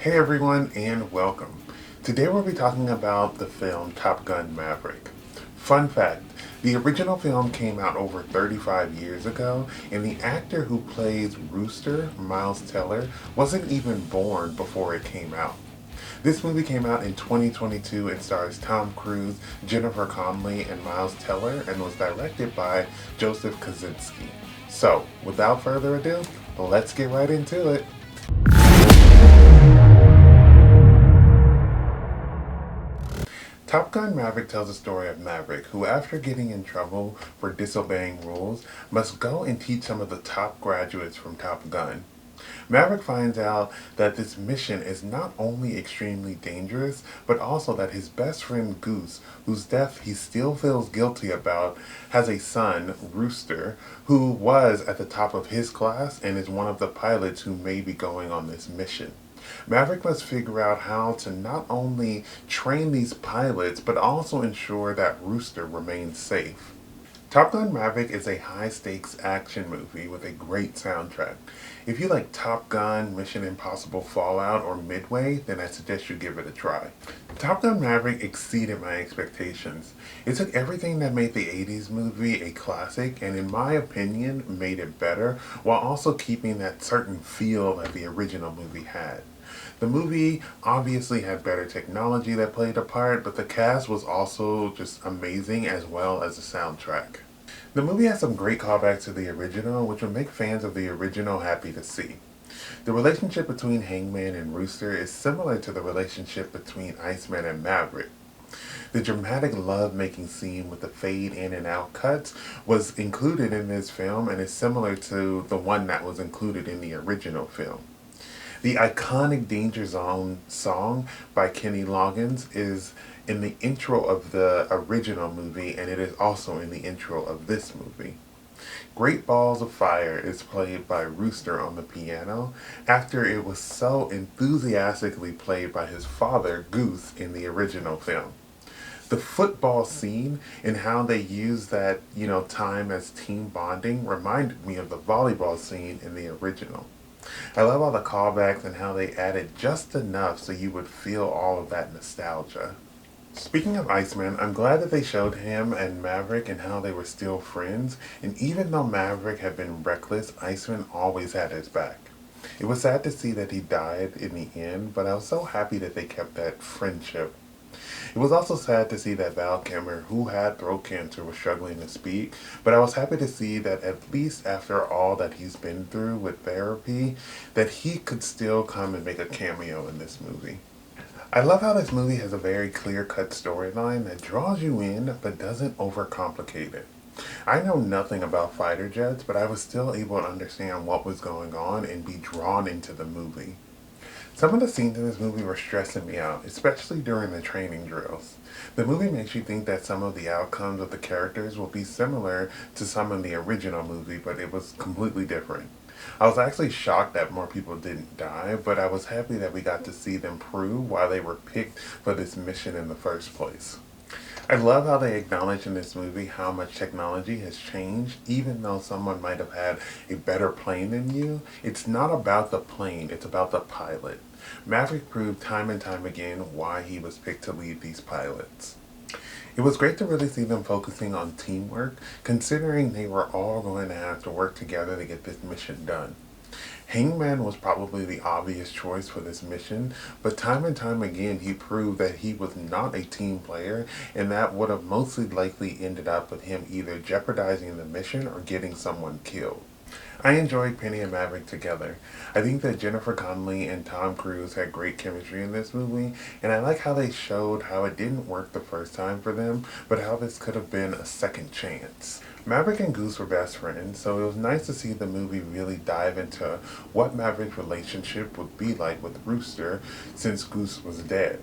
Hey everyone, and welcome. Today we'll be talking about the film Top Gun Maverick. Fun fact, the original film came out over 35 years ago, and the actor who plays Rooster, Miles Teller, wasn't even born before it came out. This movie came out in 2022 and stars Tom Cruise, Jennifer Connelly, and Miles Teller, and was directed by Joseph Kosinski. So, without further ado, let's get right into it. Top Gun Maverick tells the story of Maverick, who, after getting in trouble for disobeying rules, must go and teach some of the top graduates from Top Gun. Maverick finds out that this mission is not only extremely dangerous, but also that his best friend Goose, whose death he still feels guilty about, has a son, Rooster, who was at the top of his class and is one of the pilots who may be going on this mission. Maverick must figure out how to not only train these pilots, but also ensure that Rooster remains safe. Top Gun Maverick is a high-stakes action movie with a great soundtrack. If you like Top Gun, Mission Impossible Fallout, or Midway, then I suggest you give it a try. Top Gun Maverick exceeded my expectations. It took everything that made the 80s movie a classic and, in my opinion, made it better, while also keeping that certain feel that the original movie had. The movie obviously had better technology that played a part, but the cast was also just amazing, as well as the soundtrack. The movie has some great callbacks to the original, which will make fans of the original happy to see. The relationship between Hangman and Rooster is similar to the relationship between Iceman and Maverick. The dramatic love-making scene with the fade in and out cuts was included in this film and is similar to the one that was included in the original film. The iconic Danger Zone song by Kenny Loggins is in the intro of the original movie, and it is also in the intro of this movie. Great Balls of Fire is played by Rooster on the piano after it was so enthusiastically played by his father, Goose, in the original film. The football scene and how they use that, time as team bonding reminded me of the volleyball scene in the original. I love all the callbacks and how they added just enough so you would feel all of that nostalgia. Speaking of Iceman, I'm glad that they showed him and Maverick and how they were still friends, and even though Maverick had been reckless, Iceman always had his back. It was sad to see that he died in the end, but I was so happy that they kept that friendship. It was also sad to see that Val Kilmer, who had throat cancer, was struggling to speak, but I was happy to see that at least after all that he's been through with therapy, that he could still come and make a cameo in this movie. I love how this movie has a very clear-cut storyline that draws you in but doesn't overcomplicate it. I know nothing about fighter jets, but I was still able to understand what was going on and be drawn into the movie. Some of the scenes in this movie were stressing me out, especially during the training drills. The movie makes you think that some of the outcomes of the characters will be similar to some in the original movie, but it was completely different. I was actually shocked that more people didn't die, but I was happy that we got to see them prove why they were picked for this mission in the first place. I love how they acknowledge in this movie how much technology has changed. Even though someone might have had a better plane than you, it's not about the plane, it's about the pilot. Maverick proved time and time again why he was picked to lead these pilots. It was great to really see them focusing on teamwork, considering they were all going to have to work together to get this mission done. Hangman was probably the obvious choice for this mission, but time and time again he proved that he was not a team player, and that would have mostly likely ended up with him either jeopardizing the mission or getting someone killed. I enjoyed Penny and Maverick together. I think that Jennifer Connelly and Tom Cruise had great chemistry in this movie, and I like how they showed how it didn't work the first time for them, but how this could have been a second chance. Maverick and Goose were best friends, so it was nice to see the movie really dive into what Maverick's relationship would be like with Rooster since Goose was dead.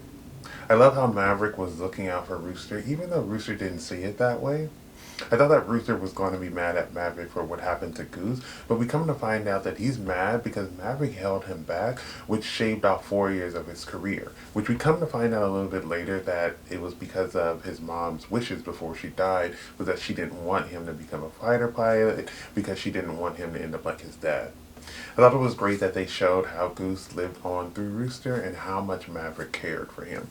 I love how Maverick was looking out for Rooster, even though Rooster didn't see it that way. I thought that Rooster was going to be mad at Maverick for what happened to Goose, but we come to find out that he's mad because Maverick held him back, which shaved off 4 years of his career. Which we come to find out a little bit later that it was because of his mom's wishes before she died, was that she didn't want him to become a fighter pilot because she didn't want him to end up like his dad. I thought it was great that they showed how Goose lived on through Rooster and how much Maverick cared for him.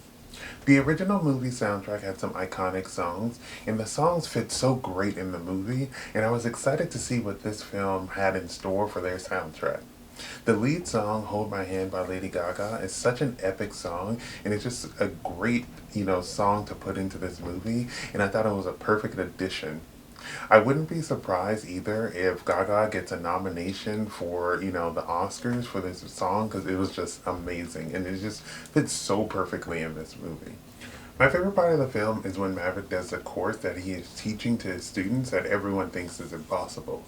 The original movie soundtrack had some iconic songs, and the songs fit so great in the movie, and I was excited to see what this film had in store for their soundtrack. The lead song, Hold My Hand by Lady Gaga, is such an epic song, and it's just a great, song to put into this movie, and I thought it was a perfect addition. I wouldn't be surprised either if Gaga gets a nomination for, the Oscars for this song because it was just amazing and it just fits so perfectly in this movie. My favorite part of the film is when Maverick does a course that he is teaching to his students that everyone thinks is impossible.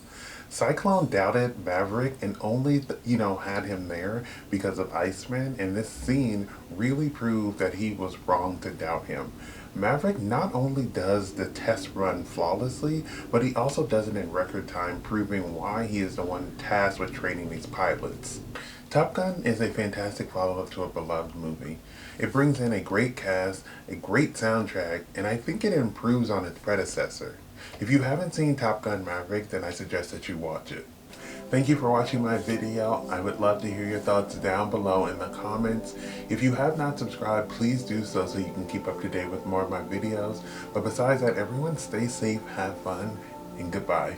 Cyclone doubted Maverick and only, had him there because of Iceman, and this scene really proved that he was wrong to doubt him. Maverick not only does the test run flawlessly, but he also does it in record time, proving why he is the one tasked with training these pilots. Top Gun is a fantastic follow-up to a beloved movie. It brings in a great cast, a great soundtrack, and I think it improves on its predecessor. If you haven't seen Top Gun Maverick, then I suggest that you watch it. Thank you for watching my video. I would love to hear your thoughts down below in the comments. If you have not subscribed, please do so you can keep up to date with more of my videos. But besides that, everyone stay safe, have fun, and goodbye.